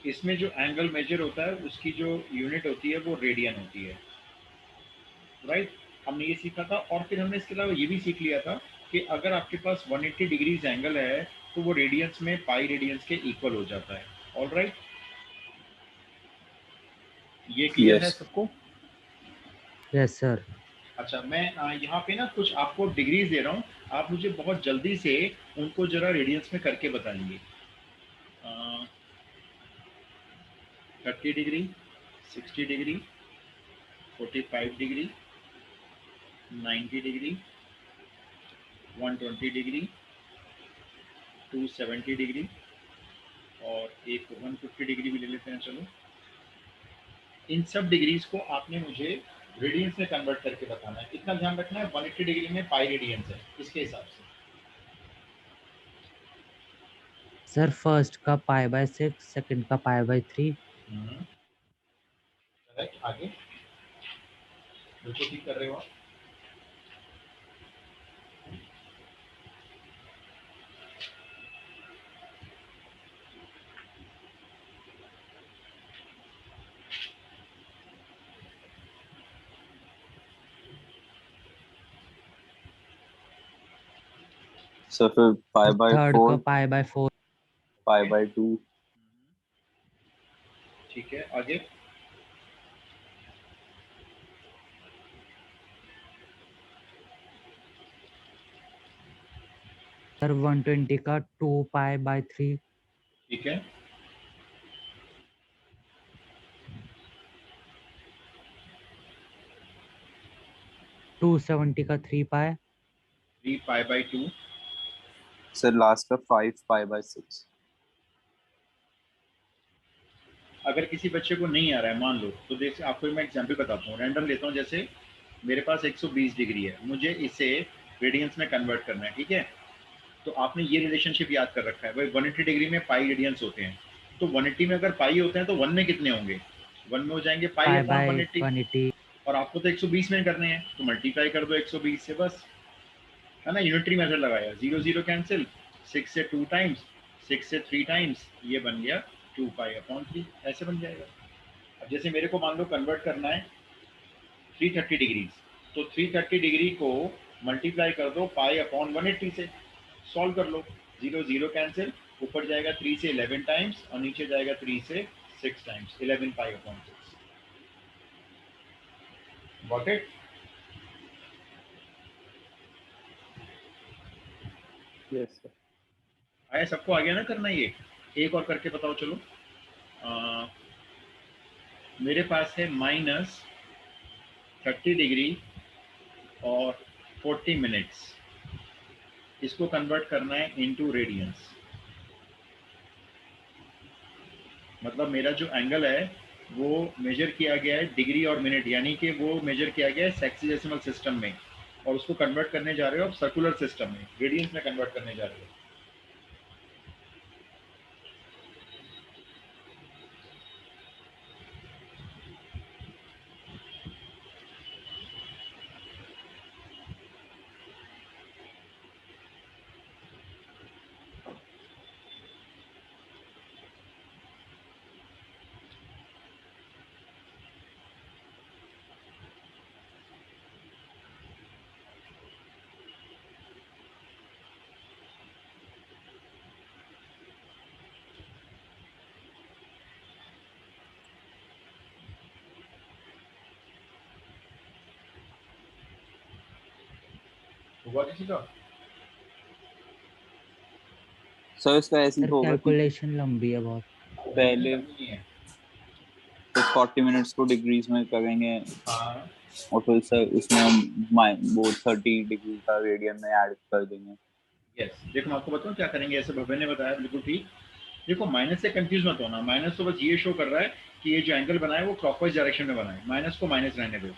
इसमें जो angle measure होता है उसकी जो यूनिट होती है वो रेडियन होती है, राइट। हमने ये सीखा था, और फिर हमने इसके अलावा ये भी सीख लिया था कि अगर आपके पास 180 डिग्रीज एंगल है तो वो रेडियंस में पाई रेडियंस के इक्वल हो जाता है। ऑल राइट, ये क्लियर है यस सबको? Yes sir. अच्छा, मैं यहाँ पे ना कुछ आपको डिग्रीज दे रहा हूँ, आप मुझे बहुत जल्दी से उनको जरा रेडियंस में करके बताएंगे। 30 degree, 60 degree, 45 degree, 90 degree, 120 degree, 270 degree, और एक 150 डिग्री भी ले लेते हैं। चलो, इन सब डिग्रीज को आपने मुझे रेडियंस में कन्वर्ट करके बताना है। इतना ध्यान रखना है 180 डिग्री में पाई रेडियंस है, इसके हिसाब से। सर फर्स्ट का π/6, सेकंड का π/3। करेक्ट, आगे बिल्कुल ठीक कर रहे हो आप। सर फिर थर्ड का π/4, π/4। π/2। ठीक है, आगे। सर 120 का 2π/3। ठीक है, 270 का 3π। 3 π/2। सर लास्ट का 5π/6। अगर किसी बच्चे को नहीं आ रहा है मान लो, तो देखिए आपको मैं एग्जांपल बताता हूँ, रैंडम लेता हूँ। जैसे मेरे पास 120 डिग्री है, मुझे इसे रेडियंस में कन्वर्ट करना है, ठीक है। तो आपने ये रिलेशनशिप याद कर रखा है भाई, 180 डिग्री में पाई रेडियंस होते हैं। तो 180 में अगर पाई होते हैं तो 1 में कितने होंगे? 1 में हो जाएंगे पाई अपॉन 180। π/180। और आपको तो 120 में करने हैं, तो मल्टीप्लाई कर दो 120 से, बस, है ना। यूनिटरी मेथड लगाया, 0 0 कैंसिल, 6 से 2 टाइम्स, 6 से 3 टाइम्स, ये बन गया 2π/3, ऐसे बन जाएगा। अब जैसे मेरे को मान लो कन्वर्ट करना है 330 डिग्रीज, तो 330 डिग्री को मल्टीप्लाई कर दो π/180 से, सॉल्व कर लो। 0 0 कैंसिल, ऊपर जाएगा 3 से 11 टाइम्स और नीचे जाएगा 3 से 6 times, 11π/6। Got it? Yes sir. आया सबको? आ गया ना करना ये? एक और करके बताओ चलो। मेरे पास है -30 डिग्री और 40 मिनट्स, इसको कन्वर्ट करना है इनटू रेडियंस। मतलब मेरा जो एंगल है वो मेजर किया गया है डिग्री और मिनट, यानी कि वो मेजर किया गया है सेक्सिडेसिमल सिस्टम में, और उसको कन्वर्ट करने जा रहे हो आप सर्कुलर सिस्टम में, रेडियंस में कन्वर्ट करने जा रहे हो। हुआ किसी का? सर इसका ऐसे ही सर तो होगा कि कैलकुलेशन लंबी है बहुत। पहले नहीं है। तो 40 मिनट्स को डिग्रीज में करेंगे, हाँ, और फिर सर उसमें हम वो 30 डिग्री का रेडियन में ऐड कर देंगे। यस। देखो मैं आपको बताऊँ क्या करेंगे, ऐसे भव्य ने बताया बिल्कुल ठीक। देखो माइनस से कंफ्यूज मत होना, माइनस तो बस ये शो कर रहा है कि ये जो एंगल बना है वो क्लॉकवाइज डायरेक्शन में बना है, माइनस को माइनस रहने दो,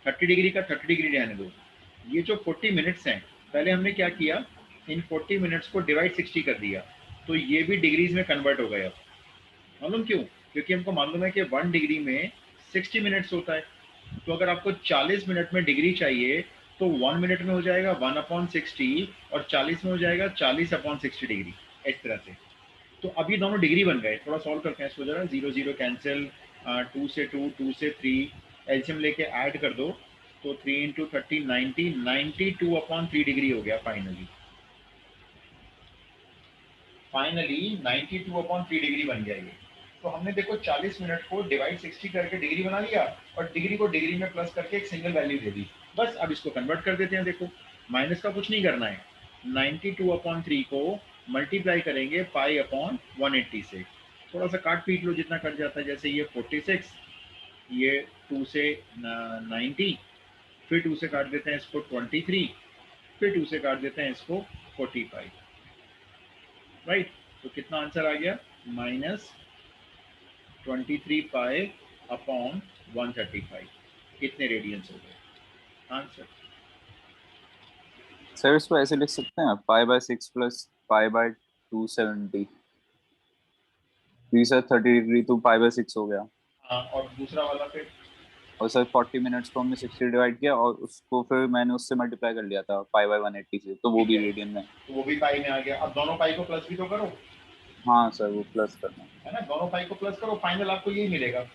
30 डिग्री का 30 डिग्री रहने दो। ये जो 40 मिनट्स हैं, पहले हमने क्या किया, इन 40 मिनट्स को डिवाइड 60 कर दिया, तो ये भी डिग्रीज में कन्वर्ट हो गया। मालूम क्यों? क्योंकि हमको मालूम है कि 1 डिग्री में 60 मिनट्स होता है। तो अगर आपको 40 मिनट में डिग्री चाहिए तो 1 मिनट में हो जाएगा 1/60, और 40 में हो जाएगा 40/60 डिग्री, इस तरह से। तो अब ये दोनों डिग्री बन गए। थोड़ा सॉल्व करते हैं इसको जरा। 0 0 कैंसिल, 2 से 2, 2 से 3, एलसीएम लेके ऐड कर दो, तो 3 इंटू 30 90, 92/3 डिग्री हो गया फाइनली। 92/3 डिग्री बन गया ये। तो हमने देखो 40 मिनट को डिवाइड 60 करके डिग्री बना लिया, और डिग्री को डिग्री में प्लस करके एक सिंगल वैल्यू दे दी। बस अब इसको कन्वर्ट कर देते हैं। देखो माइनस का कुछ नहीं करना है, 92/3 को मल्टीप्लाई करेंगे पाई/180 से। थोड़ा सा काट पीट लो जितना कट जाता है, जैसे ये 46, ये 2 से 90, फिर 2 से काट देते हैं इसको 23, फिर 2 से काट देते हैं इसको 45, राइट। तो कितना आंसर आ गया? -23π/135। कितने रेडियंस हो गए? आंसर सर इसको ऐसे लिख सकते हैं, π/6 + π/270। सर 30 डिग्री तो π/6 हो गया। हाँ, और दूसरा वाला फिर? और सर 40 मिनट्स को हमने 60 डिवाइड किया, और उसको फिर मैंने उससे मल्टीप्लाई कर लिया था π/180 से, तो वो ठीक भी है, रेडियन में। तो वो भी पाई में आ गया। अब दोनों पाई को प्लस भी तो करो, हाँ सर, वो प्लस करना। है ना। दोनों पाई को प्लस करो, फाइनल आपको यही मिलेगा।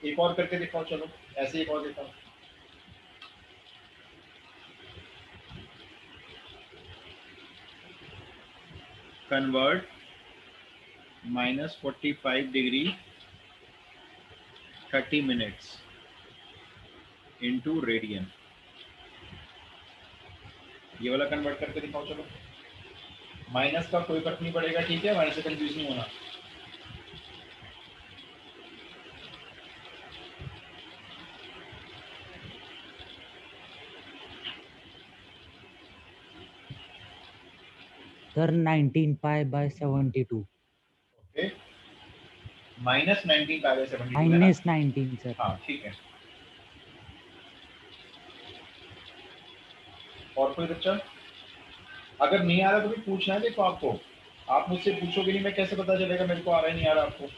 एक और करके दिखाओ, चलो ऐसे एक और दिखाओ। Convert -45 degree 30 minutes into radian. ये वाला कन्वर्ट करके दिखाओ, चलो। माइनस का कोई फर्क नहीं पड़ेगा, ठीक है, माइनस से कंफ्यूज नहीं होना। सर 19π/72। ओके, -19π/72 है ना? -19 सर। हाँ ठीक है। और कोई बच्चा? अगर नहीं आ रहा तो भी पूछना है। देखो आपको, आप मुझसे पूछोगे नहीं, मैं कैसे पता चलेगा मेरे को आ रहा है नहीं आ रहा आपको?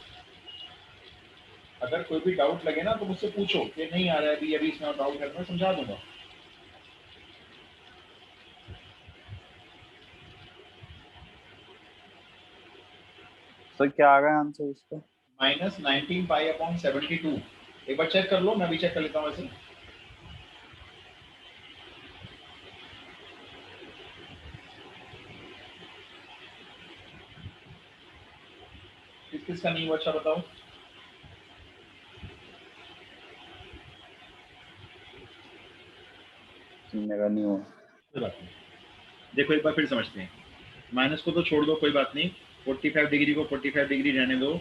अगर कोई भी डाउट लगे ना तो मुझसे पूछो कि नहीं आ रहा है अभी, अभी इसमें डाउट है, मैं समझा दूंगा। सर क्या आ गया आंसर इसका? -19π/72। एक बार चेक कर लो, मैं भी चेक कर लेता हूँ वैसे। किस किस का नहीं हुआ, अच्छा बताओ। मेरा नहीं हुआ। कोई बात नहीं, देखो एक बार फिर समझते हैं। माइनस को तो छोड़ दो, कोई बात नहीं। 45 डिग्री को 45 डिग्री रहने दो,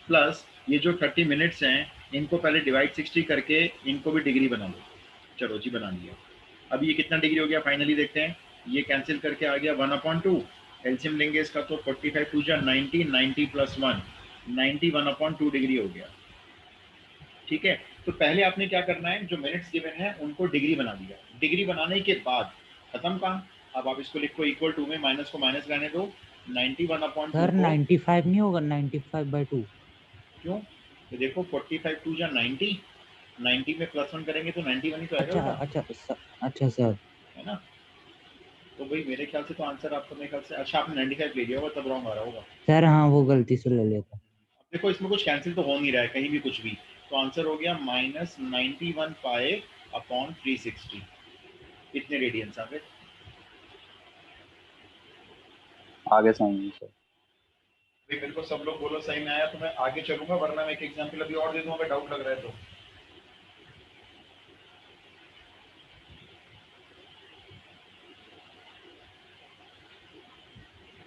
प्लस ये जो 30 मिनट्स हैं इनको पहले डिवाइड 60 करके इनको भी डिग्री बना लो। चलो जी, बना लिया। अब ये कितना डिग्री हो गया फाइनली देखते हैं। ये कैंसिल करके आ गया 1/2। एलसीएम लेंगे इसका तो 45 2 जा 90, 90 + 1, 91/2 डिग्री हो गया। ठीक है, तो पहले आपने क्या करना है, जो मिनट्स गिवन है उनको डिग्री बना दिया। डिग्री बनाने के बाद खत्म काम। अब आप इसको लिखो इक्वल टू में, माइनस को माइनस रहने दो, 91/2 सर को। 95 नहीं होगा? 95/2। क्यों? तो देखो 45 2 जा 90, 90 में +1 करेंगे तो 91 ही तो आएगा अच्छा बेटा, अच्छा अच्छा सर। है ना। तो भाई मेरे ख्याल से तो आंसर आपको, मेरे ख्याल से, अच्छा आपने 95 ले लिया होगा तब रॉन्ग आ रहा होगा। सर हाँ, वो गलती से ले लेता। अब देखो इसमें कुछ कैंसिल तो हो नहीं रहा है कहीं भी कुछ भी, तो आंसर हो गया -91π/360। इतने रेडियंस आ गए। आगे समझिए सर। भाई मेरे को सब लोग बोलो सही में आया तो मैं आगे चलूंगा, वरना मैं एक एग्जांपल अभी और दे दूंगा अगर डाउट लग रहा है तो।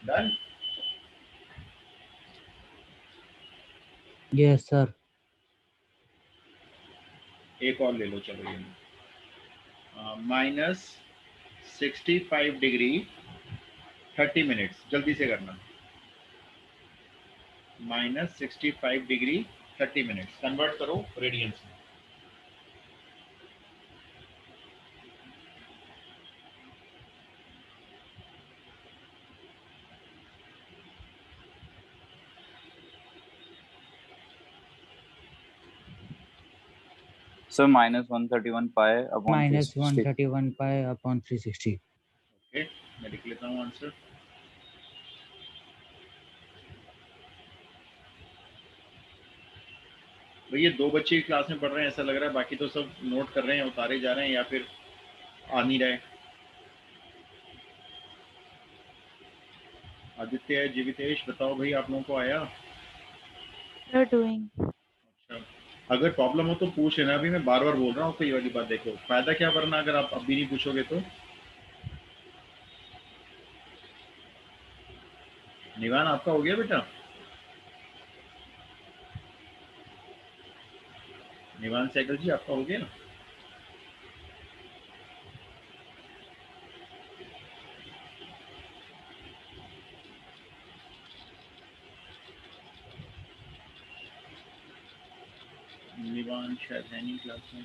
डन। Yes sir. एक और ले लो, चलो ये -65 डिग्री 30 मिनट्स, जल्दी से करना। -65 डिग्री 30 मिनट्स कन्वर्ट करो रेडियंस में। सर -131π/360। -131π/360। ओके, मैं लिख लेता हूँ आंसर। भैया 2 बच्चे क्लास में पढ़ रहे हैं ऐसा लग रहा है, बाकी तो सब नोट कर रहे हैं, उतारे जा रहे हैं या फिर आ नहीं रहे। आदित्य, जीवितेश, बताओ भाई आप लोगों को आया? You're doing. अच्छा, अगर प्रॉब्लम हो तो पूछ लेना। अभी मैं बार बार बोल रहा हूँ, कोई वाली बात। देखो फायदा क्या वरना अगर आप अभी नहीं पूछोगे तो। निवान आपका हो गया बेटा? निवान सैगल जी आपका हो गया? निवान शायद है नहीं क्लास में।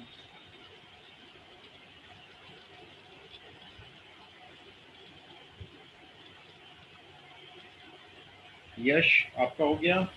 यश आपका हो गया?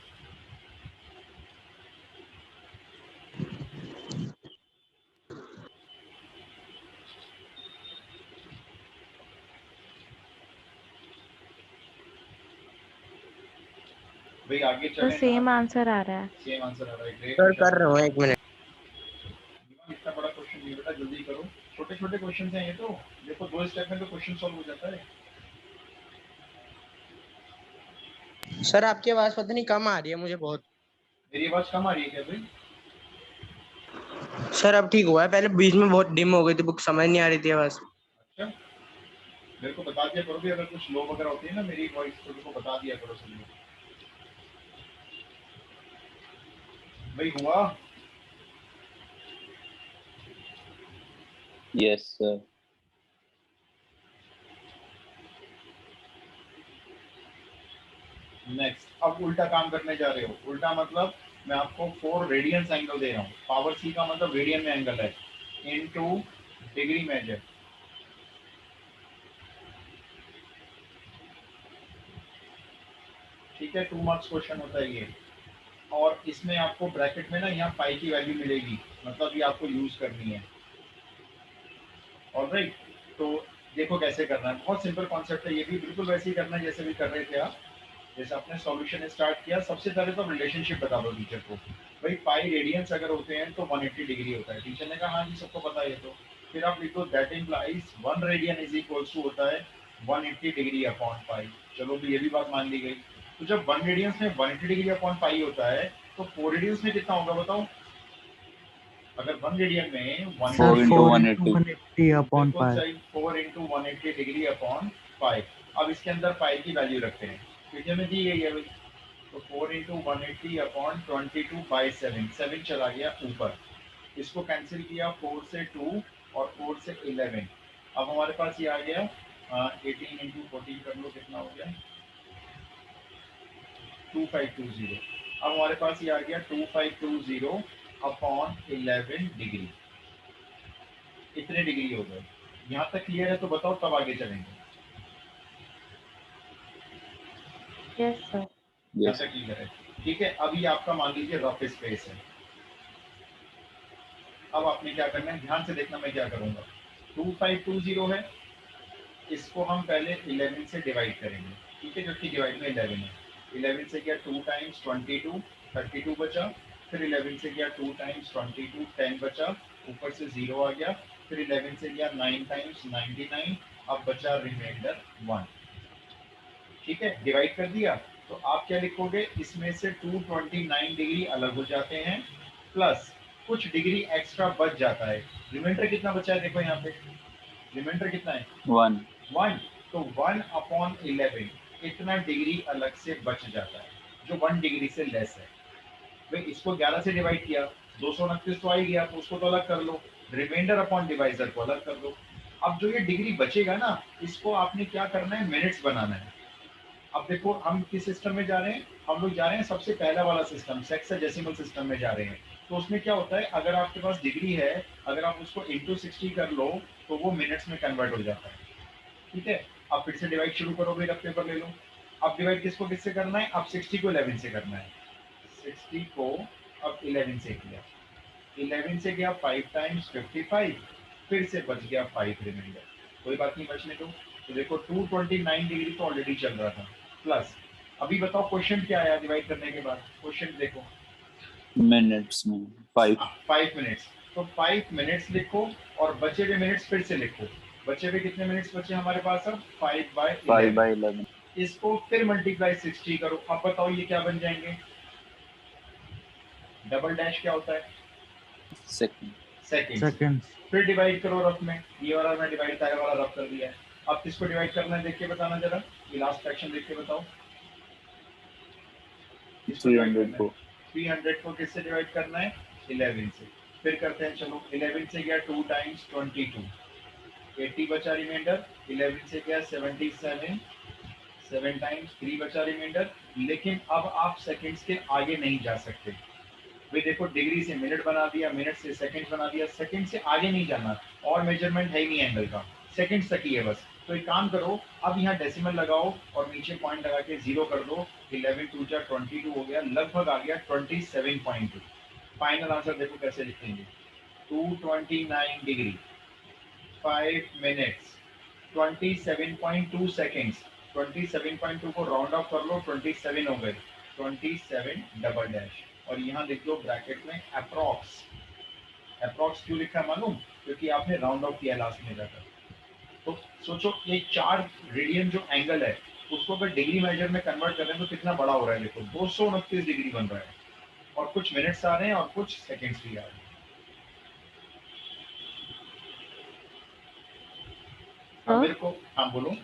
भाई आगे तो चलें सेम ना। आंसर आ रहा है। सेम आंसर आ रहा है। ग्रेट सर बेटा। कर रहा हूँ, 1 मिनट। निवान इतना बड़ा क्वेश्चन नहीं बेटा, जल्दी करो। छोटे छोटे क्वेश्चन हैं ये तो। देखो 2 स्टेप में तो क्वेश्चन सॉल्व हो जाता है। सर आपकी आवाज पता नहीं कम आ रही है मुझे बहुत। मेरी आवाज कम आ रही है क्या भाई? सर अब ठीक हुआ है, पहले बीच में बहुत डिम हो गई थी, बुक समझ नहीं आ रही थी आवाज। अच्छा, मेरे को बता दिया करो भी, अगर कुछ लो वगैरह होती है ना मेरी वॉइस तो मेरे को बता दिया करो सब लोग। भाई हुआ? Yes sir. नेक्स्ट, अब उल्टा काम करने जा रहे हो। उल्टा मतलब मैं आपको 4 रेडियंस एंगल दे रहा हूँ। पावर सी का मतलब रेडियन में एंगल है, इनटू डिग्री मेजर। ठीक है, 2 मार्क्स क्वेश्चन होता है ये। और इसमें आपको ब्रैकेट में ना यहाँ पाई की वैल्यू मिलेगी, मतलब ये आपको यूज करनी है। ऑलराइट, तो देखो कैसे करना है। बहुत सिंपल कॉन्सेप्ट है, ये भी बिल्कुल वैसे ही करना है जैसे भी कर रहे थे आप। जैसे आपने सॉल्यूशन स्टार्ट किया, सबसे पहले तो रिलेशनशिप बता दो टीचर को। भाई पाई रेडियंस अगर होते हैं तो 180 डिग्री होता है। टीचर ने कहा हाँ जी सबको पता है। तो फिर आप लिखो that implies 1 radian is equals to होता है 180 डिग्री अपॉन पाई। चलो भी ये भी बात मान ली गई। तो जब 1 रेडियंस में 180 डिग्री अपॉन पाई होता है तो 4 रेडियंस में कितना होगा बताओ? अगर 1 रेडियन में 180 सर 4 into 4 इंटू 180। 180 अपॉन बिल्कुल पाई। सही, 4 इंटू 180 डिग्री अपॉन पाई। अब इसके अंदर पाई की वैल्यू रखते हैं, पीछे में दी गई है भाई। तो 4 इंटू 180 अपॉन 22 बाई 7, 7 चला गया ऊपर। इसको कैंसिल किया, 4 से 2 और 4 से 11। अब हमारे पास ये आ गया 18 इंटू 14 कर लो, कितना हो गया? 2520। अब हमारे पास ये आ गया 2520 अपॉन 11 डिग्री। इतने डिग्री हो गए। यहाँ तक क्लियर है तो बताओ तब आगे चलेंगे। Yes, sir. यहाँ यस। तक क्लियर है? ठीक है, अभी आपका मान लीजिए रफ स्पेस है। अब आपने क्या करना है, ध्यान से देखना मैं क्या करूंगा। 2520 है, इसको हम पहले 11 से डिवाइड करेंगे। ठीक है, जबकि डिवाइड में 11 है। 11 से किया 2 टाइम्स 22, 32 बचा। फिर 11 से किया 2 टाइम्स 22, 10 बचा। ऊपर से 0 आ गया। फिर 11 से किया 9 टाइम्स 99। अब बचा रिमाइंडर 1। ठीक है, डिवाइड कर दिया। तो आप क्या लिखोगे, इसमें से 229 डिग्री अलग हो जाते हैं, प्लस कुछ डिग्री एक्स्ट्रा बच जाता है। रिमाइंडर कितना बचा है देखो यहाँ पे, रिमाइंडर कितना है? 1। 1। तो 1 अपॉन 11 इतना डिग्री अलग से बच जाता है, जो 1 डिग्री से लेस है। भाई इसको 11 से डिवाइड किया, 229 तो आ ही गया, तो उसको तो अलग कर लो। रिमाइंडर अपॉन डिवाइजर को अलग कर दो। अब जो ये डिग्री बचेगा ना, इसको आपने क्या करना है, मिनट्स बनाना है। अब देखो हम किस सिस्टम में जा रहे हैं, हम लोग जा रहे हैं सबसे पहला वाला सिस्टम, सेक्साडेसिमल सिस्टम में जा रहे हैं। तो उसमें क्या होता है, अगर आपके पास डिग्री है, अगर आप उसको इंटू 60 कर लो तो वो मिनट्स में कन्वर्ट हो जाता है। ठीक है, अब फिर से डिवाइड शुरू करो, भाई रफ पेपर ले लो। अब डिवाइड किसको किससे करना है, अब 60 को 11 से करना है। 60 को अब 11 से किया, 11 से गया 5 टाइम्स 55, फिर से बच गया 5 रिमाइंडर। कोई बात नहीं, बचने दो। तो देखो 229 डिग्री तो ऑलरेडी चल रहा था, प्लस अभी बताओ क्वेश्चन क्या आया डिवाइड करने के बाद। क्वेश्चन देखो, मिनट्स में 5 5 मिनट्स, तो 5 मिनट्स लिखो और बचे हुए मिनट्स फिर से लिखो। बचे हुए कितने मिनट्स बचे हमारे पास अब? 5/11। इसको फिर मल्टीप्लाई 60 करो। अब बताओ ये क्या बन जाएंगे? डबल डैश क्या होता है? सेकंड। सेकंड्स। फिर डिवाइड करो रफ में, ये वाला मैं डिवाइड टाइप वाला रफ कर दिया है। अब किसको डिवाइड करना है देख के बताना जरा, ये लास्ट फ्रैक्शन देख के बताओ। किसको डिवाइड 300 करना है? को 300 को किससे डिवाइड करना है? 11 से। फिर करते हैं, चलो 11 से गया 2 टाइम्स 22, 80 बचा रिमाइंडर। 11 से गया 77, 7 टाइम्स 3 बचा रिमाइंडर। लेकिन अब आप सेकंड्स के आगे नहीं जा सकते भाई। देखो डिग्री से मिनट बना दिया, मिनट से सेकंड बना दिया, सेकंड से आगे नहीं जाना। और मेजरमेंट है ही नहीं एंगल का, सेकंड तक ही है बस। तो एक काम करो, अब यहाँ डेसिमल लगाओ और नीचे पॉइंट लगा के 0 कर दो। 11 2 जा 22 हो गया, लगभग आ गया 27.2। फाइनल आंसर देखो कैसे लिखेंगे। 229 डिग्री, 5 मिनट्स, 27.2 सेकेंड्स। 27.2 को राउंड ऑफ कर लो, 27 हो गए। 27 डबल डैश, और यहाँ लिख दो ब्रैकेट में अप्रॉक्स। अप्रॉक्स क्यों लिखा है मालूम? क्योंकि आपने राउंड ऑफ किया लास्ट में जाकर। तो सोचो ये 4 रेडियन जो एंगल है, उसको अगर डिग्री मेजर में कन्वर्ट करें तो कितना बड़ा हो रहा है। देखो 229 डिग्री बन रहा है, और कुछ मिनट्स आ रहे हैं और कुछ सेकेंड्स भी आ रहे हैं। अब मेरे को, हाँ बोलो।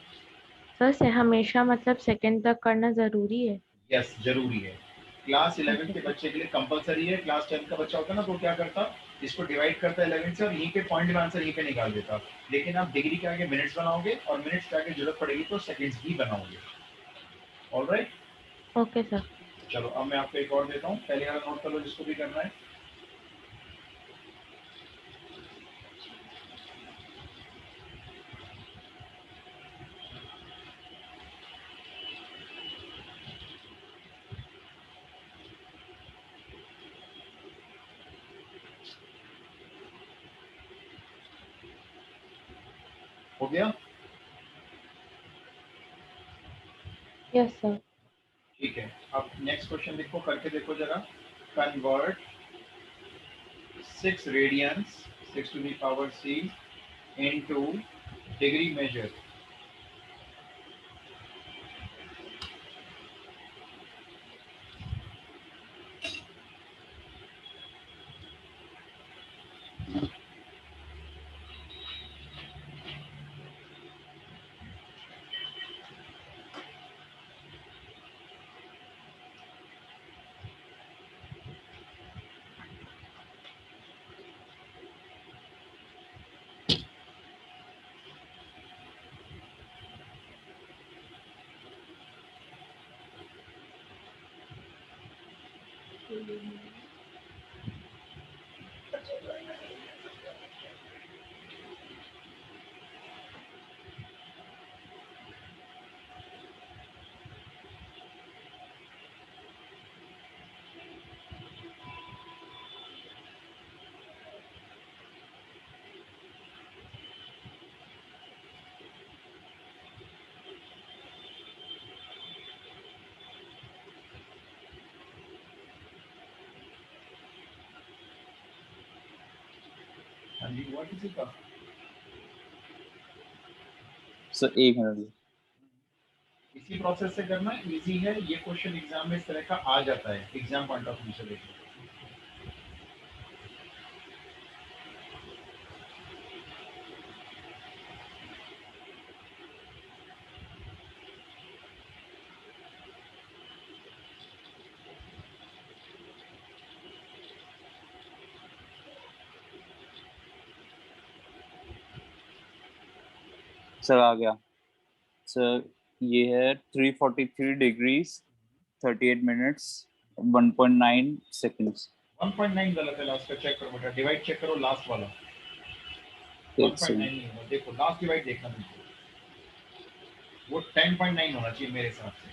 सर से हमेशा मतलब सेकंड तक करना जरूरी है? यस जरूरी है। क्लास 11 ओके के सर। बच्चे के लिए कंपलसरी है। क्लास 10 का बच्चा होता है ना, तो क्या करता, इसको डिवाइड करता 11 से और यहीं पे पॉइंट में आंसर यहीं पे निकाल देता। लेकिन आप डिग्री के आगे मिनट्स बनाओगे और मिनट्स के आगे जरूरत पड़ेगी तो सेकंड्स भी बनाओगे। Alright, okay sir. चलो अब मैं आपको एक और देता हूँ, पहले वाला नोट कर लो जिसको भी करना है। हो गया? Yes sir. ठीक है, अब नेक्स्ट क्वेश्चन देखो, करके देखो जरा। Convert 6 radians 6 to the power c into degree measure। हाँ जी, हुआ किसी का? Sir 1 minute. इसी प्रोसेस से करना, इजी है ये क्वेश्चन, एग्जाम में इस तरह का आ जाता है, एग्जाम पॉइंट ऑफ व्यू से देखो। सर आ गया। सर ये है 343 डिग्रीज 38 मिनट्स 1.9 सेकंड्स। 1.9 गलत है, लास्ट का चेक करो बेटा, डिवाइड चेक करो लास्ट वाला। 1.9 नहीं होगा, देखो लास्ट डिवाइड देखना बिल्कुल, वो 10.9 होना चाहिए मेरे हिसाब से,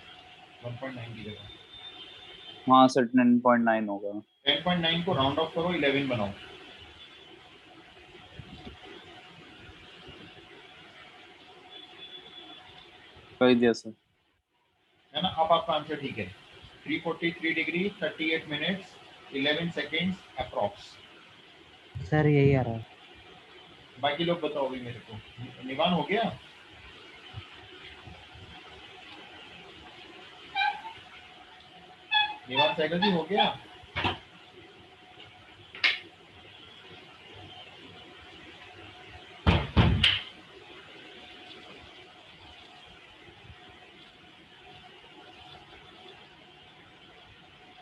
1.9 की जगह। हाँ सर 10.9 होगा। 10.9 को राउंड ऑफ करो, 11 बनाओ। कर दिया सर। है ना? अब आपका आंसर ठीक है। 343 degree 38 minutes 11 seconds approx. Sir यही आ रहा है। बाकी लोग बताओ भी मेरे को। निवान हो गया? निवान साइकिल जी हो गया?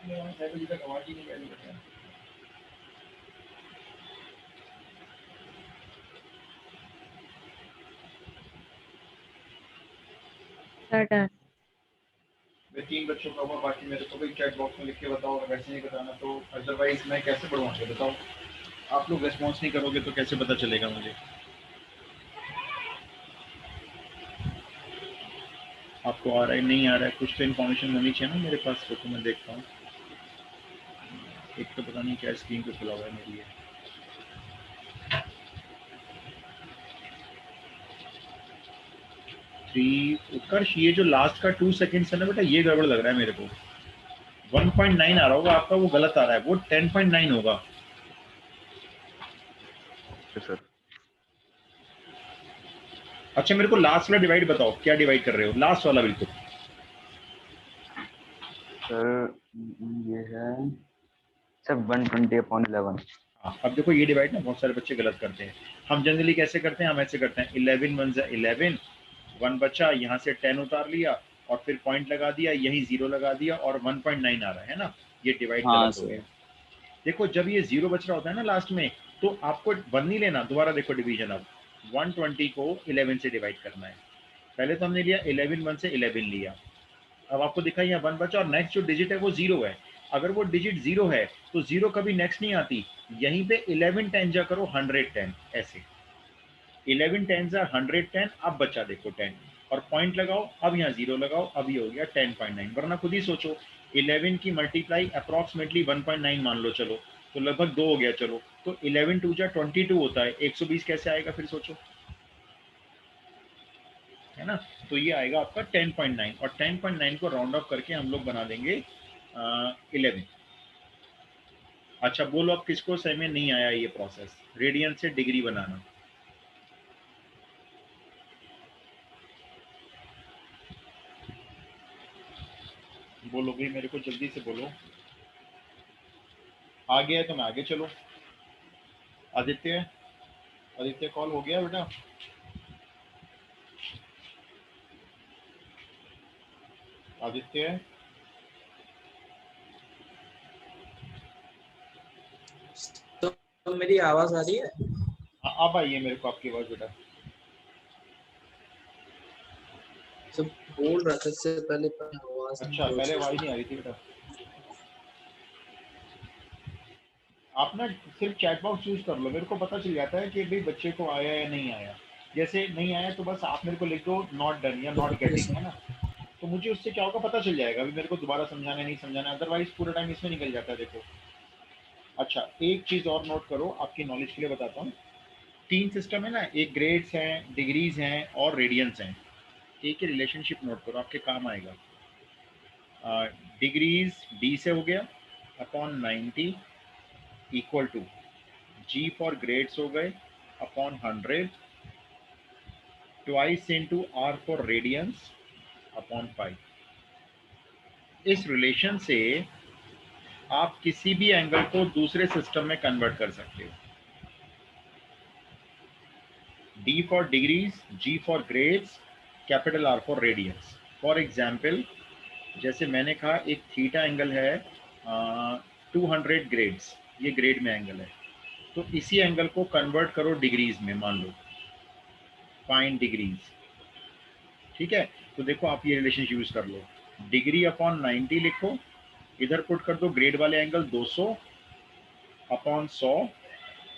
निवान साइकिल जी तक आवाज ही नहीं आ रही है। Sir done. मैं 3 बच्चों का हुआ, बाकी मेरे को भी चैट बॉक्स में लिख के बताओ, अगर वैसे नहीं बताना तो अदरवाइज मैं कैसे पढ़ूँ आगे बताओ। आप लोग रिस्पॉन्स नहीं करोगे तो कैसे पता चलेगा मुझे? आपको आ रहा है नहीं आ रहा है, कुछ तो इन्फॉर्मेशन होनी चाहिए ना मेरे पास, तो मैं देखता हूँ। एक तो पता नहीं क्या स्क्रीन पे खुला हुआ है मेरी ये। थ्री उत्कर्ष, ये जो लास्ट का 2 सेकेंड्स है ना बेटा, ये गड़बड़ लग रहा है मेरे को। 1.9 आ रहा होगा आपका, वो गलत आ रहा है, वो 10.9 होगा। सर अच्छा मेरे को लास्ट वाला डिवाइड बताओ, क्या डिवाइड कर रहे हो लास्ट वाला? बिल्कुल सर ये है सर 120/11। हाँ, अब देखो ये डिवाइड ना बहुत सारे बच्चे गलत करते हैं। हम जनरली कैसे करते हैं, हम ऐसे करते हैं 11 1 11, 1 बचा, यहाँ से 10 उतार लिया और फिर पॉइंट लगा दिया, यही 0 लगा दिया और 1.9 आ रहा है ना, ये डिवाइड हाँ गलत हो गया। सर। देखो जब ये 0 बच रहा होता है ना लास्ट में, तो आपको 1 नहीं लेना, दोबारा देखो डिवीजन। अब 120 को 11 से डिवाइड करना है। पहले तो हमने लिया 11 1 से 11 लिया, अब आपको दिखा यहाँ 1 बचा और नेक्स्ट जो डिजिट है वो 0 है। अगर वो डिजिट 0 है तो 0 कभी नेक्स्ट नहीं आती, यहीं पे 11 10 जा करो 110, ऐसे 11 10 जा 110। अब बचा देखो 10 और पॉइंट लगाओ, अब यहाँ 0 लगाओ, अब ये हो गया 10.9। वरना खुद ही सोचो, 11 की मल्टीप्लाई अप्रॉक्सीमेटली 1.9 मान लो, चलो तो लगभग 2 हो गया। चलो तो 11 2 जा 22 होता है, 120 कैसे आएगा फिर सोचो, है ना? तो ये आएगा आपका 10.9 और 10.9 को राउंड ऑफ करके हम लोग बना देंगे 11। अच्छा बोलो अब किसको सही में नहीं आया ये प्रोसेस, रेडियन से डिग्री बनाना? बोलो भाई मेरे को जल्दी से बोलो। आ गया है तो मैं आगे चलो। आदित्य, आदित्य कॉल हो गया बेटा? आदित्य तो मेरी आवाज आ रही है? हाँ, अब आइए मेरे को आपकी आवाज बेटा। सब बोल रहा था इससे पहले पर आवाज अच्छा नहीं पहले आवाज पहुंची। नहीं आ रही थी बेटा। आप ना सिर्फ चैट बॉक्स यूज कर लो, मेरे को पता चल जाता है कि भाई बच्चे को आया या नहीं आया। जैसे नहीं आया तो बस आप मेरे को लिख दो नॉट डन या नॉट गेटिंग, है ना? तो मुझे उससे क्या होगा पता चल जाएगा, अभी मेरे को दोबारा समझाना है नहीं समझाना, अदरवाइज पूरा टाइम इसमें निकल जाता है देखो। अच्छा एक चीज़ और नोट करो, आपकी नॉलेज के लिए बताता हूँ। 3 सिस्टम है ना, एक ग्रेड्स हैं, डिग्रीज हैं और रेडियंस हैं। एक ही रिलेशनशिप नोट करो, आपके काम आएगा। डिग्रीज डी से हो गया upon 90 equal to G for grades हो गए upon 100 twice into R for radians upon 5। इस रिलेशन से आप किसी भी एंगल को दूसरे सिस्टम में कन्वर्ट कर सकते हो। D for degrees, G for grades, capital R for radians। For example जैसे मैंने कहा एक थीटा एंगल है 200 ग्रेड्स, ये ग्रेड में एंगल है, तो इसी एंगल को कन्वर्ट करो डिग्रीज में, मान लो फाइंड डिग्रीज। ठीक है, तो देखो आप ये रिलेशन यूज कर लो, डिग्री अपॉन 90 लिखो, इधर पुट कर दो ग्रेड वाले एंगल 200 अपॉन 100,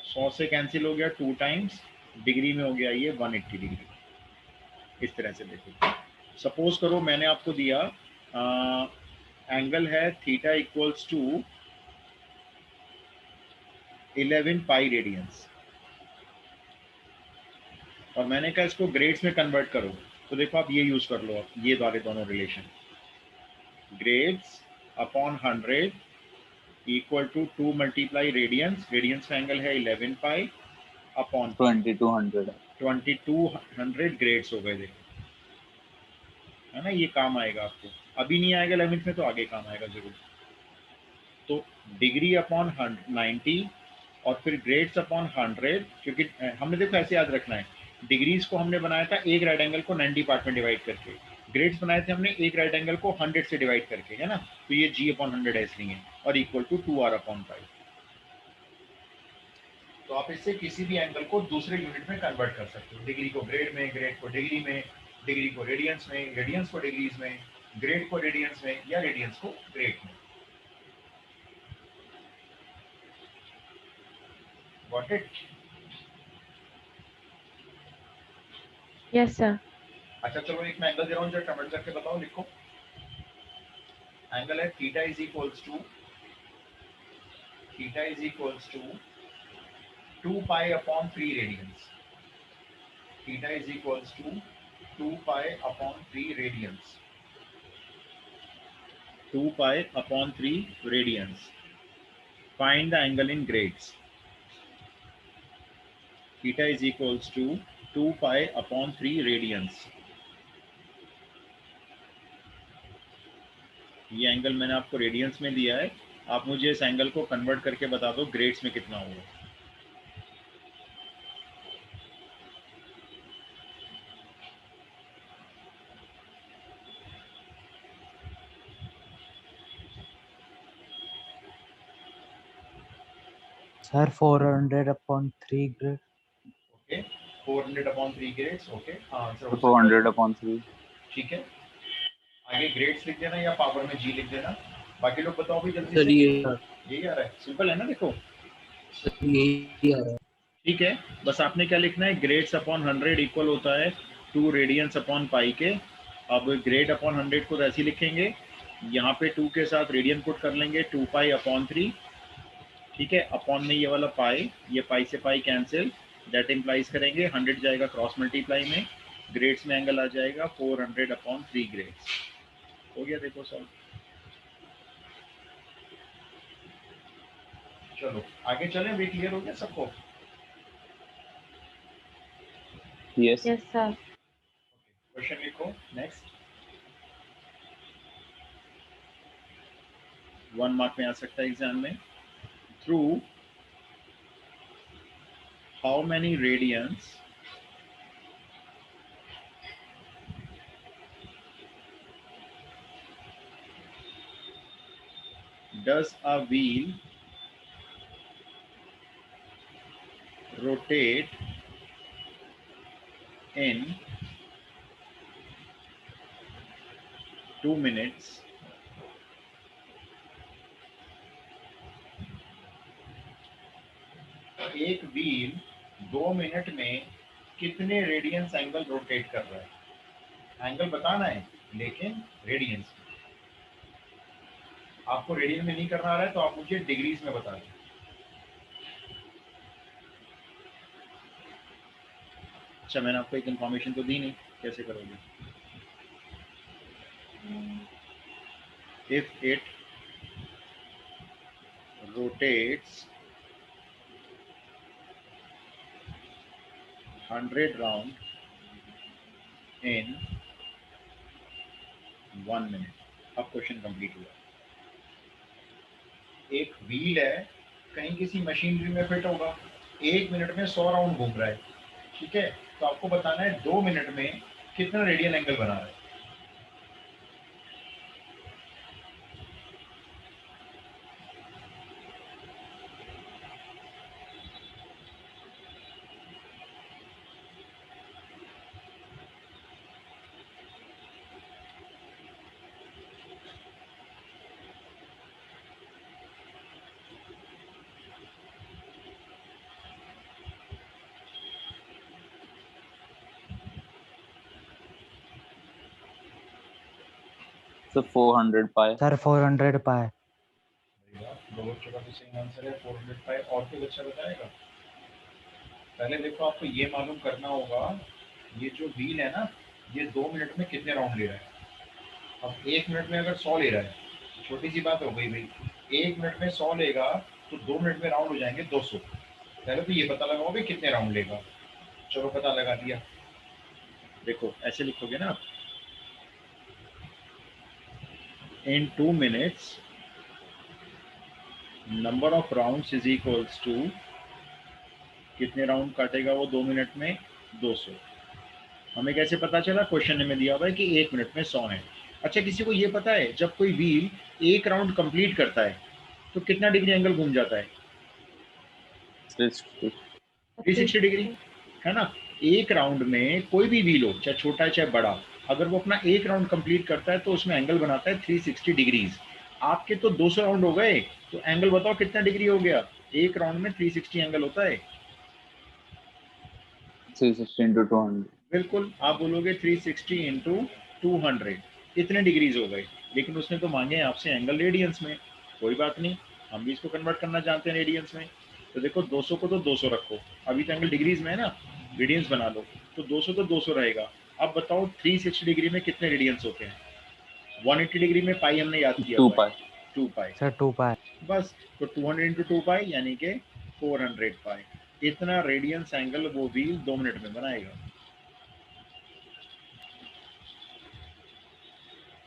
100 से कैंसिल हो गया 2 टाइम्स, डिग्री में हो गया ये 180 डिग्री। इस तरह से देखो, सपोज करो मैंने आपको दिया एंगल है theta equals to 11 pi radians और मैंने कहा इसको ग्रेड्स में कन्वर्ट करो, तो देखो आप ये यूज कर लो, ये वाले दोनों relation, grades upon 100 equal to 2 multiply radians, radians का एंगल है 11 पाई अपॉन 2200 2200 ग्रेड्स हो गए, देखो है ना, ये काम आएगा आपको। अभी नहीं आएगा 11th में, तो आगे काम आएगा जरूर। तो डिग्री अपॉन 90 और फिर ग्रेड्स अपॉन 100, क्योंकि हमने देखो ऐसे याद रखना है, डिग्रीज को हमने बनाया था एक राइट एंगल को 90 पार्ट में डिवाइड करके, ग्रेड्स बनाए थे हमने एक राइट एंगल को 100 से डिवाइड करके, है ना। तो ये g अपॉन 100 है इसलिए, और equal to 2r upon pi. तो आप इससे किसी भी एंगल को दूसरे यूनिट में कन्वर्ट कर सकते हो, डिग्री को ग्रेड में, ग्रेड को डिग्री में, डिग्री को रेडियंस में, रेडियंस को डिग्रीज में, ग्रेड को रेडियंस में, या रेडियंस को ग्रेड में। Got it? Yes sir. अच्छा चलो, एक मैं एंगल दे रहा हूँ, जरा कमेंट करके बताओ, लिखो। एंगल है theta is equals to 2 pi upon 3 radians. Theta is equals to 2 pi upon 3 radians. 2 pi upon 3 radians. Find the angle in grades. Theta is equals to 2 pi upon 3 radians. ये angle मैंने आपको radiance में दिया है, आप मुझे इस angle को कन्वर्ट करके बता दो ग्रेड्स में कितना होगा। Sir 400/3 grade. Okay, 400 upon 3 grades. Okay, हाँ आंसर तो 400/3। ठीक है, आगे ग्रेड्स लिख देना या पावर में जी लिख देना। बाकी लोग बताओ भी जल्दी सर से। ये आ रहा है, सिंपल है ना, देखो यही आ रहा है। ठीक है। बस आपने क्या लिखना है, ग्रेड्स अपॉन 100 इक्वल होता है 2 रेडियंस अपॉन पाई के। अब ग्रेड अपॉन 100 को ऐसे लिखेंगे, यहाँ पे 2 के साथ रेडियन पुट कर लेंगे, 2 पाई अपॉन 3, ठीक है। अपॉन में ये वाला पाई, ये पाई से पाई कैंसिल, दैट इम्प्लाइज करेंगे 100 जाएगा क्रॉस मल्टीप्लाई में, ग्रेड्स में एंगल आ जाएगा 400 अपॉन 3 ग्रेड्स। हो गया, देखो सॉल्व। चलो आगे चलें, वे क्लियर हो गया सबको? यस। Yes sir. क्वेश्चन लिखो नेक्स्ट। 1 मार्क में आ सकता है एग्जाम में। Through how many radians does a wheel rotate in 2 minutes एक व्हील 2 मिनट में कितने रेडियंस एंगल रोटेट कर रहा है? एंगल बताना है लेकिन रेडियंस। आपको रेडियन में नहीं करना आ रहा है तो आप मुझे डिग्रीज में बता दें। अच्छा, मैंने आपको एक इंफॉर्मेशन तो दी नहीं, कैसे करोगे? If it rotates 100 round in 1 minute। अब क्वेश्चन कंप्लीट हुआ। एक व्हील है, कहीं किसी मशीनरी में फिट होगा, 1 मिनट में 100 राउंड घूम रहा है, ठीक है। तो आपको बताना है 2 मिनट में कितना रेडियन एंगल बना रहा है। So 400 pi। सर 400 पाए। दो बच्चों का तो सही आंसर है 405। और कोई बच्चा बताएगा? पहले देखो, आपको ये मालूम करना होगा, ये जो व्हील है ना, ये 2 मिनट में कितने राउंड ले रहा है। अब 1 मिनट में अगर 100 ले रहा है, छोटी सी बात हो गई भाई, 1 मिनट में 100 लेगा तो 2 मिनट में राउंड हो जाएंगे 200। पहले तो ये पता लगाओ भी कितने राउंड लेगा। चलो पता लगा दिया। देखो ऐसे लिखोगे ना आप, in 2 minutes number of rounds is equals to, कितने राउंड काटेगा वो 2 मिनट में, 200। हमें कैसे पता चला? क्वेश्चन में दिया हुआ है कि 1 मिनट में 100 है। अच्छा, किसी को ये पता है जब कोई व्हील एक राउंड कंप्लीट करता है तो कितना डिग्री एंगल घूम जाता है? 360 डिग्री, है ना। एक राउंड में कोई भी व्हील हो, चाहे छोटा है चाहे बड़ा, अगर वो अपना एक राउंड कंप्लीट करता है तो उसमें एंगल बनाता है 360 डिग्रीज। आपके तो 200 राउंड हो गए, तो एंगल बताओ कितना डिग्री हो गया? एक राउंड में 360 एंगल होता है। 360 into 200। बिल्कुल, आप बोलोगे 360 इंटू 200, इतने डिग्रीज हो गए। लेकिन उसने तो मांगे आपसे एंगल रेडियंस में। कोई बात नहीं, हम भी इसको कन्वर्ट करना जानते हैं रेडियंस में। तो देखो 200 को तो 200 रखो, अभी तो एंगल डिग्रीज में है ना, रेडियंस बना लो। तो 200 तो 200 रहेगा। अब बताओ 360 डिग्री में कितने रेडियंस होते हैं? 180 डिग्री में पाई हमने याद किया 2 हुआ pi। है, 2 पाई। सर 2 पाई। बस, तो 200 इंटू 2 पाई यानी कि 400 पाई। इतना रेडियंस एंगल वो व्हील 2 मिनट में बनाएगा।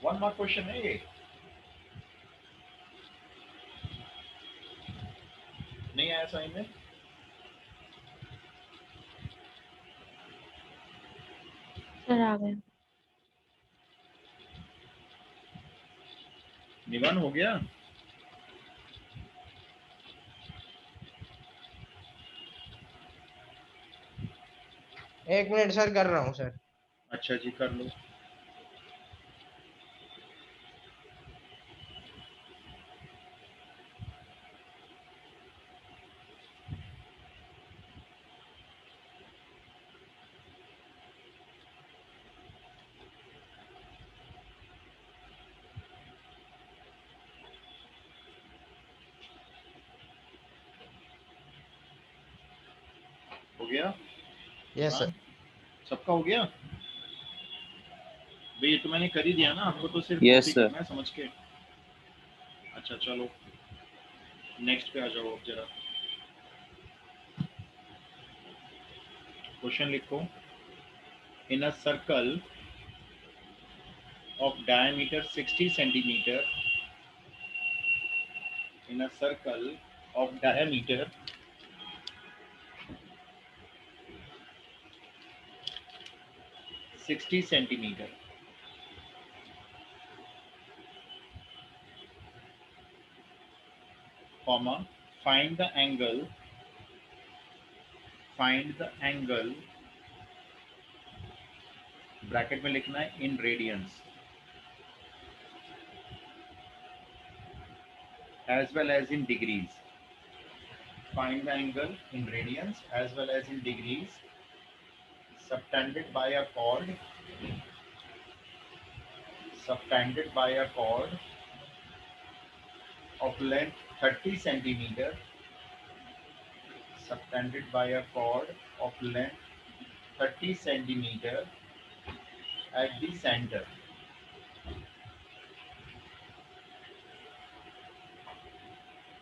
1 मार्क क्वेश्चन है ये। नहीं आया समझ में? सर आ गए। निवान हो गया? एक मिनट सर, कर रहा हूँ सर। अच्छा जी, कर लो। हो गया? Yes sir. सबका हो गया भाई? ये तो मैंने कर ही दिया ना, आपको तो सिर्फ Yes कॉपी sir। करना है समझ के। अच्छा चलो, नेक्स्ट पे आ जाओ अब जरा। क्वेश्चन लिखो। In a circle of diameter 60 centimetre, in a circle of diameter 60 centimetre, comma, find the angle, find the angle, bracket में लिखना है in radians, as well as in degrees. Find the angle in radians as well as in degrees, subtended by a chord, subtended by a chord of length 30 centimeter, subtended by a chord of length 30 centimeter at the center.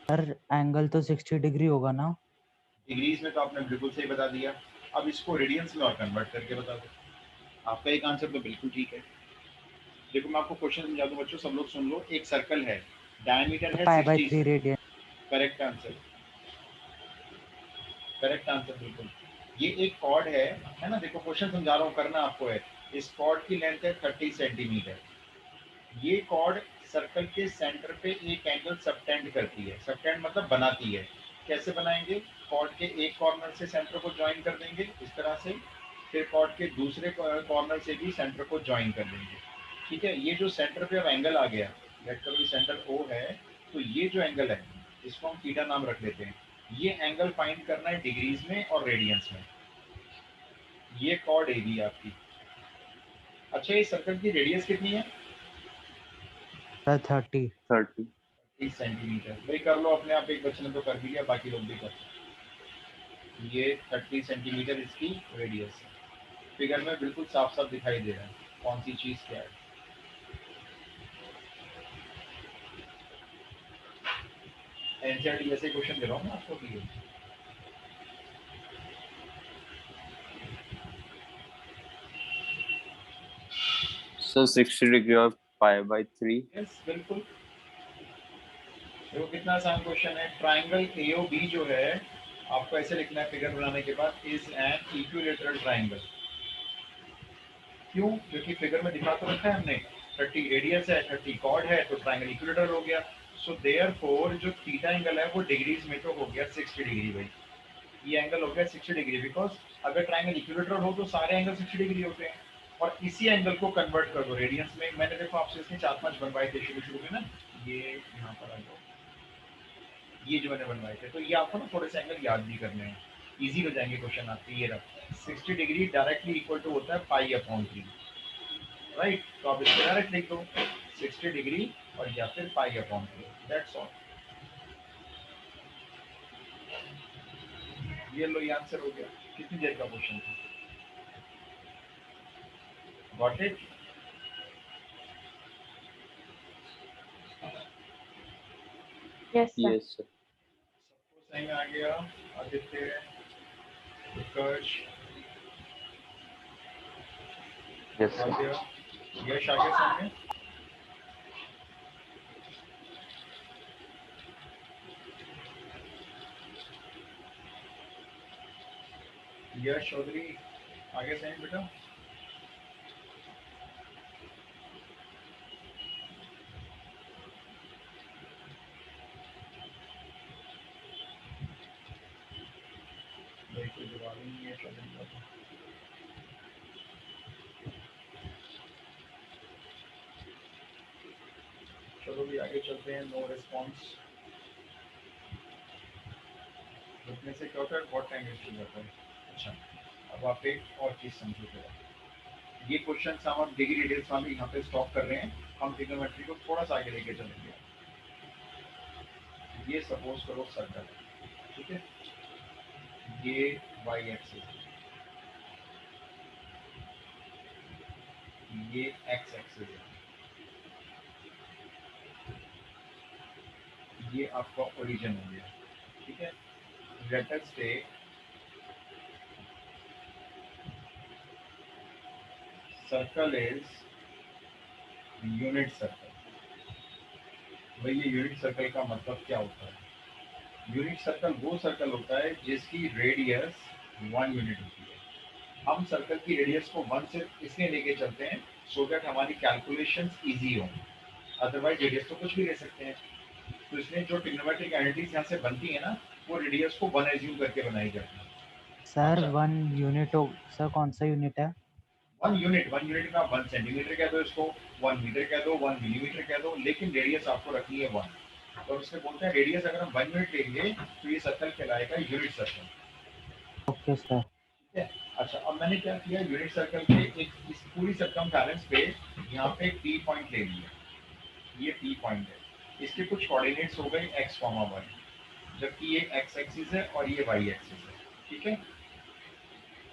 Sir angle तो 60 degree होगा ना? Degrees में तो आपने बिल्कुल सही बता दिया। अब इसको रेडियंस में और कन्वर्ट करके बता दो। आपका एक आंसर तो बिल्कुल ठीक है। देखो मैं आपको क्वेश्चन समझा दूं बच्चों, सब लोग सुन लो। एक सर्कल है, डायमीटर है pi by 60। 3 radian. Correct answer, correct answer बिल्कुल। ये एक कॉर्ड है ना। देखो क्वेश्चन समझा रहा हूँ, करना आपको है। इस कॉर्ड की लेंथ है 30 सेंटीमीटर। ये कॉर्ड सर्कल के सेंटर पे एक एंगल सबटेंड करती है। सबटेंड मतलब बनाती है। कैसे बनाएंगे? कॉर्ड के एक कॉर्नर से सेंटर को ज्वाइन कर देंगे इस तरह से, फिर कॉर्ड के दूसरे कॉर्नर से भी सेंटर को ज्वाइन कर देंगे। ठीक है, ये जो सेंटर पे अब एंगल आ गया, लेट करो सेंटर ओ है, तो ये जो एंगल है इसको हम थीटा नाम रख लेते हैं। ये एंगल फाइंड करना है डिग्रीज में और रेडियंस में। ये कॉर्ड ए बी आपकी। अच्छा, ये सर्कल की रेडियस कितनी है? सर 30। 30। 30 सेंटीमीटर। भाई कर लो अपने आप, एक बच्चे ने तो कर भी लिया, बाकी लोग भी कर। ये 30 सेंटीमीटर इसकी रेडियस है। फिगर में बिल्कुल साफ साफ दिखाई दे रहा है कौन सी चीज क्या है। एनसीईआरटी जैसे क्वेश्चन दे रहा हूँ मैं आपको भी। Sir 60 degree of pi by 3। Yes बिल्कुल। देखो कितना आसान क्वेश्चन है। ट्राइंगल AOB जो है आपको ऐसे लिखना है फिगर बनाने के बाद, इज एन इक्विलेटरल ट्राइंगल। क्यों? क्योंकि फिगर में दिखा तो रखा है हमने 30 रेडियस है, 30 कॉर्ड है, तो ट्राइंगल इक्विलेटरल हो गया। सो देयरफॉर जो थीटा एंगल है वो डिग्रीज में तो हो गया 60 डिग्री भाई। ये एंगल हो गया 60 डिग्री, बिकॉज अगर ट्राइंगल इक्विलेटरल हो तो सारे एंगल 60 डिग्री होते हैं। और इसी एंगल को कन्वर्ट कर दो रेडियंस में। मैंने देखो आपसे इसके 4-5 बनवाए थे शुरू में ना, ये यहाँ पर आ जाओ, ये जो मैंने बनवाए थे, तो ये आपको ना थोड़े से एंगल याद भी करने हैं, इजी हो जाएंगे क्वेश्चन आपके। ये रहा 60 डिग्री डायरेक्टली इक्वल टू होता है पाई/3, राइट? तो आप इसको डायरेक्ट लिख दो 60 डिग्री और या फिर पाई/3, दैट्स ऑल। ये लो, ये आंसर हो गया। कितनी देर का क्वेश्चन था? Got it? Yes sir. Yes sir. सबको सही में आ गया? आदित्य, उत्कर्ष, यस सर। आद्या, यश आ गया समझ में? यश चौधरी आगे सही बेटा? कोई जवाब ही नहीं है चौधरी का तो। चलो भी आगे चलते हैं। नो रिस्पॉन्स रुकने से क्या होता है, बहुत टाइम वेस्ट हो जाता है। अच्छा, अब आप एक और चीज़ समझो जरा। ये क्वेश्चन हम अब डिग्री डिटेल्स वाले यहाँ पे स्टॉप कर रहे हैं। हम ट्रिग्नोमेट्री को थोड़ा सा आगे लेके चलेंगे। ये सपोज करो सर्कल, ठीक है? ये y एक्सिस, ये x एक्सिस है, ये आपका ओरिजिन हो गया, ठीक है? Let us take circle is unit circle. भाई ये यूनिट सर्कल का मतलब क्या होता है? यूनिट सर्कल वो सर्कल होता है जिसकी रेडियस 1 यूनिट होती है। हम सर्कल की रेडियस को 1 से इसलिए लेके चलते हैं सो दैट हमारी कैलकुलेशंस इजी हो, अदरवाइज रेडियस तो कुछ भी ले सकते हैं। तो इसलिए जो ट्रिग्नोमेट्रिक आइडेंटिटीज यहाँ से बनती है ना, वो रेडियस को 1 एज्यूम करके बनाई जाती है। सर अच्छा, 1 यूनिट हो, सर कौन सा यूनिट है? 1 यूनिट का 1 सेंटीमीटर कह दो, इसको 1 मीटर कह दो, 1 मिलीमीटर कह दो, लेकिन रेडियस आपको रखनी है 1। तो इसमें बोलते हैं रेडियस अगर हम 1 यूनिट लेंगे तो ये सर्कल कहलाएगा यूनिट सर्कल। Okay sir. ठीक है? अच्छा, अब मैंने क्या किया, यूनिट सर्कल के एक इस पूरी सर्कमफेरेंस पे यहाँ पे एक P पॉइंट ले लिया। ये P पॉइंट है, इसके कुछ कोऑर्डिनेट्स हो गए x, y, जबकि ये x एक्सिस है और ये y एक्सिस है, ठीक है?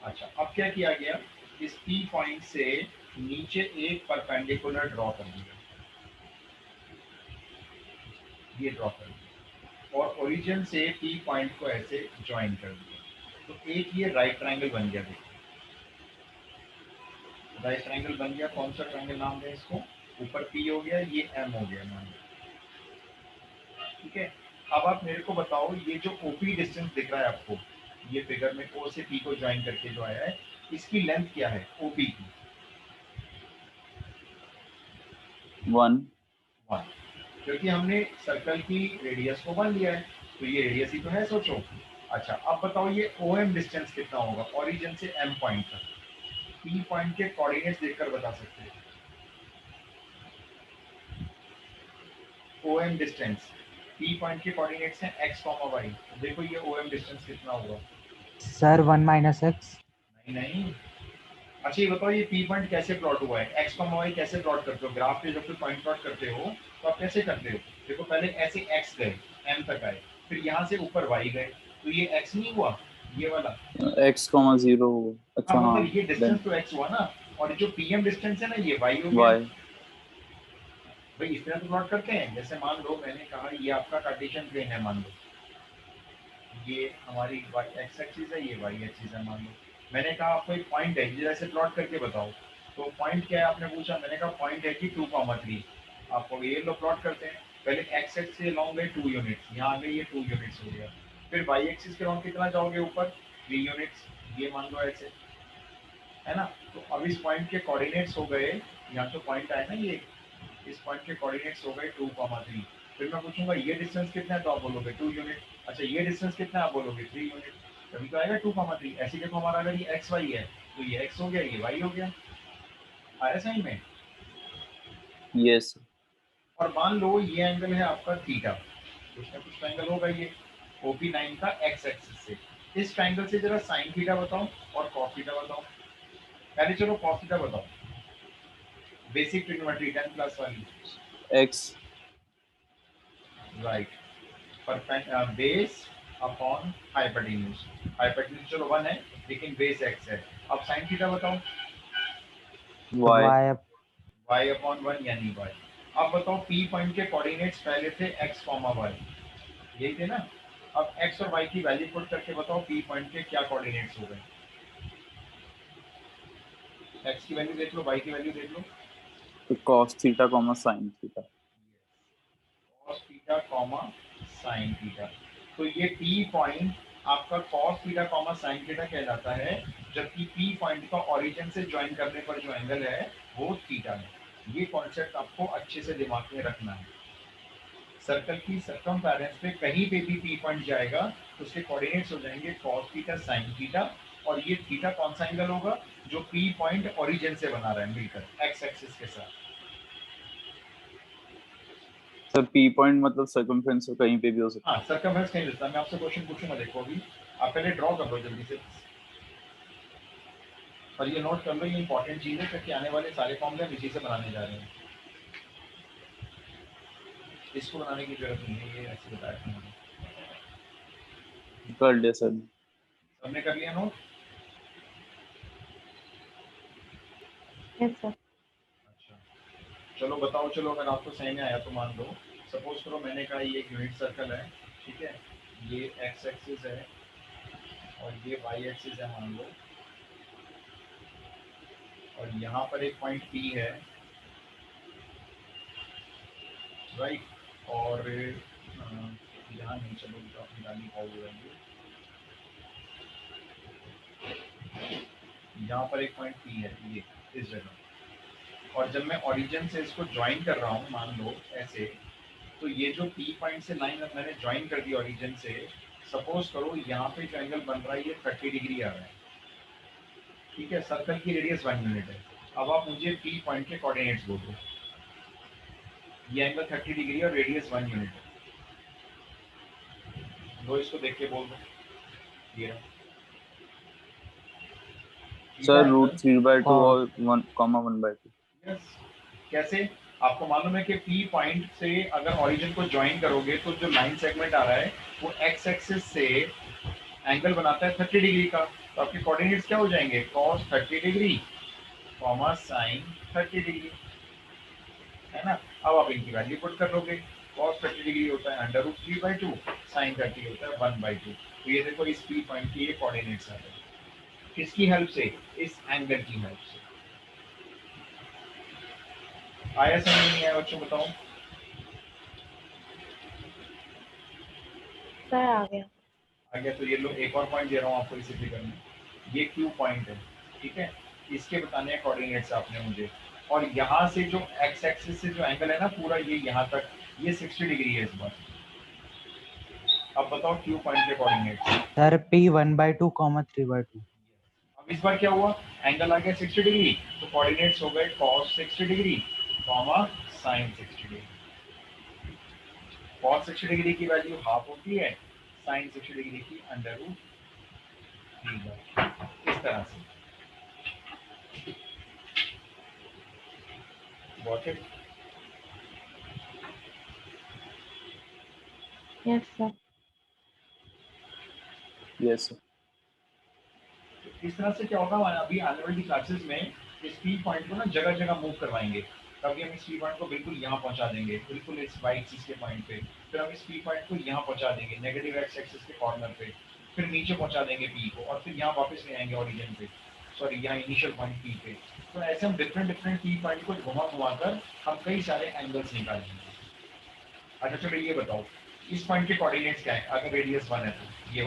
अच्छा, अब क्या किया गया, इस P पॉइंट से नीचे एक परपेंडिकुलर ड्रॉ कर दिया, ये ड्रॉ कर दिया, और ओरिजिन से P पॉइंट को ऐसे ज्वाइन कर दिया। तो एक ये राइट ट्रायंगल बन गया। देखो राइट ट्रायंगल बन गया। कौन सा ट्रायंगल नाम दें इसको? ऊपर P हो गया, ये M हो गया मान लो, ठीक है? अब आप मेरे को बताओ, ये जो OP डिस्टेंस दिख रहा है आपको, ये फिगर में O से P को ज्वाइन करके जो आया है, इसकी लेंथ क्या है OP की? 1। क्योंकि हमने सर्कल की रेडियस को 1 लिया है, तो ये रेडियस ही तो है, सोचो। अच्छा, अब बताओ ये OM डिस्टेंस कितना होगा ओरिजिन से M पॉइंट तक? P पॉइंट के कोऑर्डिनेट्स देखकर बता सकते हैं। OM डिस्टेंस, P पॉइंट के कोऑर्डिनेट्स हैं x, y। देखो ये OM डिस्टेंस कितना होगा? Sir 1 - x। नहीं। अच्छा ये बताओ, ये P पॉइंट कैसे प्लॉट हुआ है? x, y कैसे प्लॉट करते हो? ग्राफ पे जब तुम पॉइंट प्लॉट करते हो तो आप कैसे करते हो? देखो पहले ऐसे x गए, M तक आए, फिर यहाँ से ऊपर y गए, तो ये x नहीं हुआ ये वाला? x, 0। अच्छा हाँ, मतलब ये डिस्टेंस तो x हुआ ना, और जो PM डिस्टेंस है ना, ये y हो गया। y। भाई इस तरह तो प्लॉट करते हैं, जैसे मान लो मैंने कहा ये आपका कार्टेशियन प्लेन है, मान लो ये हमारी एक्स एक्सिस है, ये वाई एक्सिस है मान लो। मैंने कहा आपको एक पॉइंट है, जरा से प्लॉट करके बताओ। तो पॉइंट क्या है आपने पूछा, मैंने कहा पॉइंट है कि 2,3। आपको ये लो प्लॉट करते हैं, पहले एक्स एक्सिस से लॉन्ग गए 2 यूनिट्स, यहाँ आ गए ये 2 यूनिट्स हो गया। फिर वाई एक्सिस के लॉन्ग कितना जाओगे ऊपर, 3 यूनिट्स, ये मान लो ऐसे, है ना। तो अब इस पॉइंट के कोऑर्डिनेट्स हो गए, यहाँ तो पॉइंट आए ना ये, इस पॉइंट के कोऑर्डिनेट्स हो गए 2,3। फिर मैं पूछूंगा ये डिस्टेंस कितना है, तो आप बोलोगे 2 यूनिट। अच्छा ये डिस्टेंस कितना है, आप बोलोगे 3 यूनिट। तभी तो आएगा 2,3। ऐसे देखो हमारा अगर ये एक्स वाई है, तो ये एक्स हो गया, ये वाई हो गया, आया समझ में। यस और मान लो ये एंगल है आपका थीटा, कुछ ना कुछ एंगल होगा ये OP9 का एक्स एक्सिस से। इस ट्रायंगल से जरा साइन थीटा बताओ और कॉस थीटा बताओ। पहले चलो कॉस थीटा बताओ, बेसिक ट्रिग्नोमेट्री 10 क्लास वाली। X right, base upon hypotenuse. Hypotenuse चलो 1 है, लेकिन बेस x है। अब साइन थीटा बताओ, वाई y y अपॉन 1 यानी y। अब बताओ P पॉइंट के कोऑर्डिनेट्स पहले थे x, y, यही थे ना। अब x और y की वैल्यू पुट करके बताओ P पॉइंट के क्या कोऑर्डिनेट्स हो गए। x की वैल्यू देख लो, y की वैल्यू देख लो। तो cos theta comma sin theta. cos theta comma sin theta. तो ये P पॉइंट आपका cos theta comma sin theta कहलाता है, जबकि P पॉइंट का ओरिजिन से ज्वाइन करने पर जो एंगल है वो थीटा है। ये कॉन्सेप्ट आपको अच्छे से दिमाग में रखना है। सर्कल की सर्कमफेरेंस पे कहीं पे भी P पॉइंट जाएगा तो उसके कोऑर्डिनेट्स हो जाएंगे cos थीटा sin थीटा, और ये थीटा कौन सा एंगल होगा, जो P पॉइंट ओरिजिन से बना रहा है मिलकर x एक्सिस के साथ। सर पी पॉइंट मतलब सर्कमफ्रेंस तो कहीं पे भी हो सकता हाँ सर्कमफेरेंस कहीं रहता है। मैं आपसे क्वेश्चन पूछूंगा, देखो अभी आप पहले ड्रॉ कर लो जल्दी से, और ये नोट कर लो, ये इंपॉर्टेंट चीज है क्योंकि आने वाले सारे फॉर्मूले हम इसी से बनाने जा रहे हैं। इसको बनाने की जरूरत नहीं है, ये ऐसे बताया था मैंने। है। कर लिया सर। सबने कर लिया नोट। Yes sir. अच्छा चलो बताओ, चलो अगर आपको सही में आया तो मान लो, सपोज करो मैंने कहा ये एक यूनिट सर्कल है, ठीक है, ये एक्स एक्सिस है और ये वाई एक्सिस है मान लो, और यहाँ पर एक पॉइंट P है, राइट। और यहाँ नहीं, चलो अपनी गाली पाओ रहेंगे, यहाँ पर एक पॉइंट P है ये इस जगह, और जब मैं ओरिजिन से इसको ज्वाइन कर रहा हूँ मान लो ऐसे, तो ये जो P पॉइंट से लाइन मैंने ज्वाइन कर दी ओरिजिन से, सपोज करो यहाँ पे जो एंगल बन रहा है ये 30 डिग्री आ रहा है, ठीक है। सर्कल की रेडियस 1 यूनिट है। अब आप मुझे P पॉइंट के कोऑर्डिनेट्स बोलो, ये एंगल 30 डिग्री और रेडियस 1 यूनिट है, लो इसको देख के बोल दो, ये रहा। सर √3/2 cos और 1,1/2। यस, कैसे, आपको मालूम है कि P पॉइंट से अगर ओरिजिन को ज्वाइन करोगे तो जो लाइन सेगमेंट आ रहा है वो x एक्सिस से एंगल बनाता है 30 डिग्री का, तो आपके कोऑर्डिनेट्स क्या हो जाएंगे, cos 30 degree comma sin 30 degree, है ना। अब आप इनकी वैल्यू पुट कर लोगे, cos 30 डिग्री होता है √3/2, sin 30 होता है 1/2। तो ये देखो इस P पॉइंट के ये कोऑर्डिनेट्स आ रहे हैं, किसकी हेल्प से, इस एंगल की हेल्प से। आया समझ नहीं आया बच्चों बताओ। सर आ गया। आ गया, तो ये लो एक और पॉइंट दे रहा हूँ आपको इसी फिगर में, ये Q पॉइंट है, ठीक है। इसके बताने हैं कोऑर्डिनेट्स आपने मुझे, और यहाँ से जो x एक्सिस से जो एंगल है ना पूरा ये यहाँ तक, ये 60 डिग्री है इस बार। अब बताओ Q पॉइंट के कोऑर्डिनेट्स। Sir P 1/2 3/2। अब इस बार क्या हुआ, एंगल आ गया 60 डिग्री, तो कोऑर्डिनेट्स हो गए cos 60 degree comma sin 60 degree. cos 60 degree की वैल्यू हाफ होती है, sin 60 डिग्री की √3/2, इस तरह से। Got it? Yes sir. Yes sir. इस तरह से क्या होगा, हमारे अभी आने वाली क्लासेस में इस P पॉइंट को ना जगह जगह मूव करवाएंगे, तभी हम इस पी पॉइंट को बिल्कुल यहाँ पहुंचा देंगे, बिल्कुल इस वाई एक्सिस के पॉइंट पे। फिर हम इस पी पॉइंट को यहाँ पहुंचा देंगे नेगेटिव एक्स एक्सिस के कॉर्नर पे, फिर नीचे पहुंचा देंगे पी को, और फिर यहाँ वापस ले आएंगे ओरिजिन पे, सॉरी यहाँ इनिशियल पॉइंट पी पे। तो ऐसे हम डिफरेंट डिफरेंट पी पॉइंट को घुमा कर हम कई सारे एंगल्स निकालेंगे। अच्छा चलो ये बताओ इस पॉइंट के कोऑर्डिनेट्स क्या है अगर रेडियस 1 है तो? ये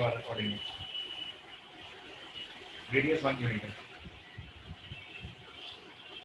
वाला कोऑर्डिनेट रेडियस 1 यूनिट है।